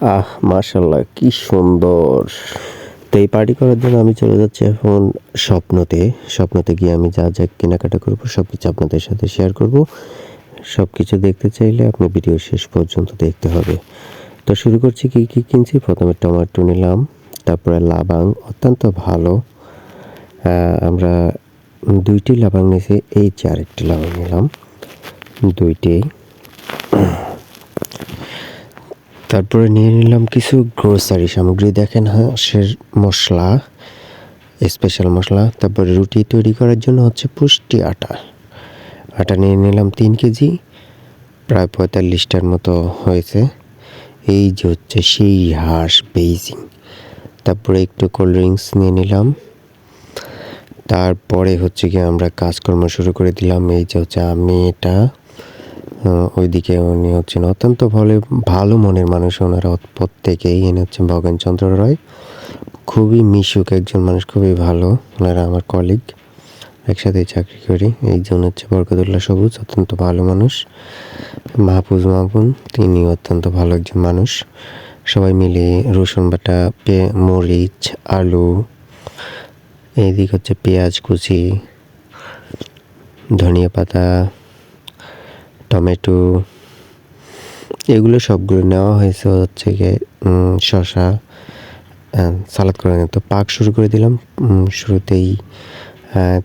মাশাআল্লাহ কি সুন্দর! তো এই পার্টি করার জন্য আমি চলে যাচ্ছি এখন স্বপ্নতে। স্বপ্নতে গিয়ে আমি যা, যা কেনাকাটা করব সবকিছু আপনাদের সাথে শেয়ার করব। সবকিছু দেখতে চাইলে আপনি ভিডিও শেষ পর্যন্ত দেখতে হবে। তো শুরু করছি কি, কি কিনছি। ১ম এ টমেটো নিলাম, তারপরে লাবাং অত্যন্ত ভালো। আমরা ২ টি লাবাং নিয়েছি, এই যে আরেকটি লাবাং নিলাম, ২ টি। তারপরে নিয়ে নিলাম কিছু গ্রোসারি সামগ্রী। দেখেন হাঁসের মশলা, স্পেশাল মশলা। তারপরে রুটি তৈরি করার জন্য হচ্ছে পুষ্টি আটা। আটা নিয়ে নিলাম ৩ কেজি, প্রায় ৪৫টার মতো হয়েছে। এই যে হচ্ছে সেই হাঁস বেইজিং। তারপরে একটু কোল্ড ড্রিঙ্কস নিয়ে নিলাম। তারপরে হচ্ছে গিয়ে আমরা কাজকর্ম শুরু করে দিলাম। এই যে হচ্ছে আমি এটা, ওইদিকে উনি হচ্ছেন অত্যন্ত ভালো মনের মানুষ। ওনারা প্রত্যেকেই। ইনি হচ্ছেন ভগেনচন্দ্র রয়, খুবই মিশুক একজন মানুষ, খুবই ভালো। ওনারা আমার কলিগ, একসাথে চাকরি করি। এই জন্য হচ্ছে বরকতুল্লাহ সবুজ, অত্যন্ত ভালো মানুষ। মাহফুজ মামুন, তিনি অত্যন্ত ভালো একজন মানুষ। সবাই মিলে রসুন বাটা, মরিচ, আলু, এইদিকে হচ্ছে পেঁয়াজ কুচি, ধনিয়া পাতা, টমেটো, এগুলো সবগুলো নেওয়া হয়েছে হচ্ছে গিয়ে শসা সালাদ করে নিলাম। তো পাক শুরু করে দিলাম। শুরুতেই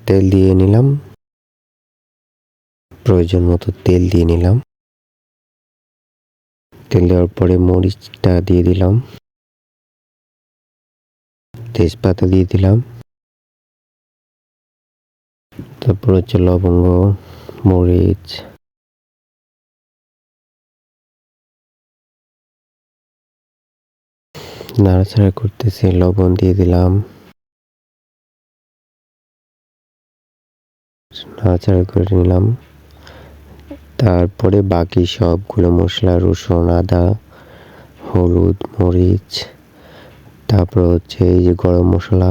তেল দিয়ে নিলাম, প্রয়োজন মতো তেল দিয়ে নিলাম। তেল দেওয়ার পরে মরিচটা দিয়ে দিলাম, তেজপাতা দিয়ে দিলাম, তারপর হচ্ছে লবঙ্গ, মরিচ, নাড়াচাড়া করতেছি, লবণ দিয়ে দিলাম, নাড়াচাড়া করে নিলাম। তারপরে বাকি সবগুলো মশলা, রসুন, আদা, হলুদ, মরিচ, তারপর হচ্ছে এই যে গরম মশলা।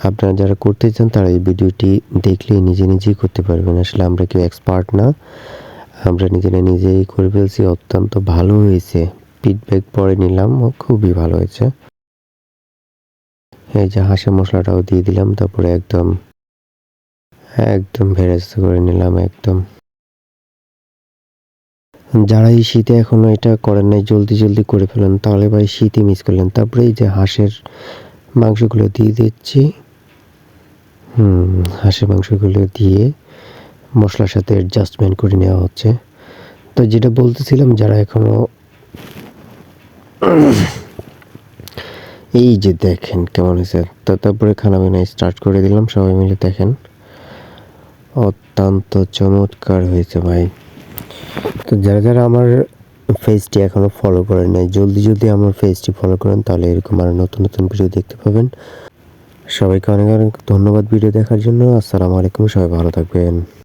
আপনারা যারা করতে চান তারা এই ভিডিওটি দেখলেই নিজেই করতে পারবেন। আসলে আমরা কেউ এক্সপার্ট না, আমরা নিজেই করে ফেলছি। অত্যন্ত ভালো হয়েছে, ফিডব্যাক পরে নিলাম, খুবই ভালো হয়েছে। এই যে হাঁসের মশলাটাও দিয়ে দিলাম, তারপরে একদম ভেরেস্তা করে নিলাম একদম। যারা এই শীতে এখনো এটা করেন নাই, জলদি করে ফেলেন, তাহলে ভাই শীতই মিস করলেন। তারপরে এই যে হাঁসের মাংসগুলো দিয়ে দিচ্ছি। হাঁসের মাংসগুলো দিয়ে মশলার সাথে অ্যাডজাস্টমেন্ট করে নেওয়া হচ্ছে। তো যেটা বলতেছিলাম, যারা এখনো এই যে দেখেন কেমন হয়েছে। তো তারপরে খানা বানা স্টার্ট করে দিলাম, সবাই মিলে দেখেন, অত্যন্ত চমৎকার হয়েছে ভাই। তো যারা আমার পেজটি এখনও ফলো করেন নাই, জলদি আমার পেজটি ফলো করেন, তাহলে এরকম আরও নতুন ভিডিও দেখতে পাবেন। সবাইকে অনেক ধন্যবাদ ভিডিও দেখার জন্য। আসসালামু আলাইকুম, সবাই ভালো থাকবেন।